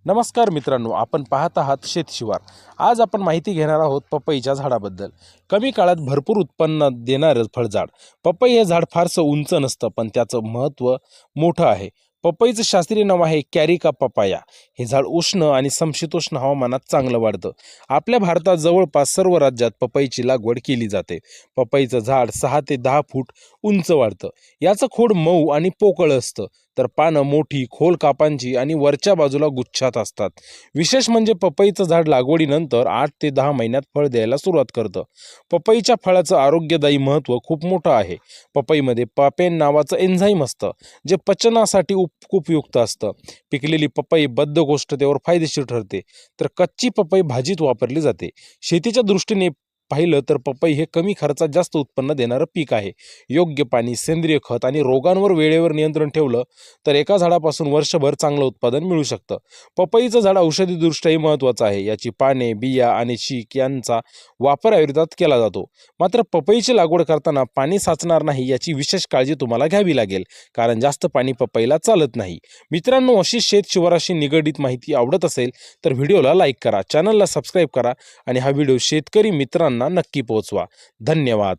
नमस्कार मित्रांनो, आपण पाहत आहात शेतशिवार। आज आपण माहिती घेणार आहोत पपईच्या झाडाबद्दल। कमी काळात भरपूर उत्पन्न देणारे फळझाड। पपई हे झाड फारसं उंच नसतं, पण त्याचं महत्त्व मोठं आहे। पपईचं शास्त्रीय नाव आहे कॅरिका पपाया। हे झाड उष्ण आणि समशीतोष्ण हवामानात चांगलं वाढतं। आपल्या भारतात जवळपास सर्व राज्यात पपईची लागवड केली जाते। पपईचं झाड 6 ते 10 फूट उंच वाढतं। याचं खोड मऊ आणि पोकळ असतं, तर पानं मोठी, खोल कापांची आणि वरच्या बाजूला गुच्छात असतात। विशेष म्हणजे पपईचं झाड लागवडीनंतर 8 ते 10 महिन्यात फळ द्यायला सुरुवात करतं। पपईच्या फळाचं आरोग्यदायी महत्त्व खूप मोठं आहे। पपईमध्ये पापेन नावाचं एन्झाईम असतं, जे पचनासाठी उपयुक्त असतं। पिकलेली पपई बद्धकोष्ठतेवर फायदेशीर ठरते, तर कच्ची पपई भाजीत वापरली जाते। शेतीच्या दृष्टीने पाहिलं तर पपई हे कमी खर्चात जास्त उत्पन्न देणारं पीक आहे। योग्य पाणी, सेंद्रिय खत आणि रोगांवर वेळेवर नियंत्रण ठेवलं तर एका झाडापासून वर्षभर चांगलं उत्पादन मिळू शकतं। पपईचं झाड औषधीदृष्ट्याही महत्त्वाचं आहे। याची पाने, बिया आणि शीक यांचा वापर आयुर्वेदात केला जातो। मात्र पपईची लागवड करताना पाणी साचणार नाही याची विशेष काळजी तुम्हाला घ्यावी लागेल, कारण जास्त पाणी पपईला चालत नाही। मित्रांनो, अशी शेतशिवाराशी निगडीत माहिती आवडत असेल तर व्हिडिओला लाईक करा, चॅनलला सबस्क्राईब करा आणि हा व्हिडिओ शेतकरी मित्रांना नक्की पोहोचवा। धन्यवाद।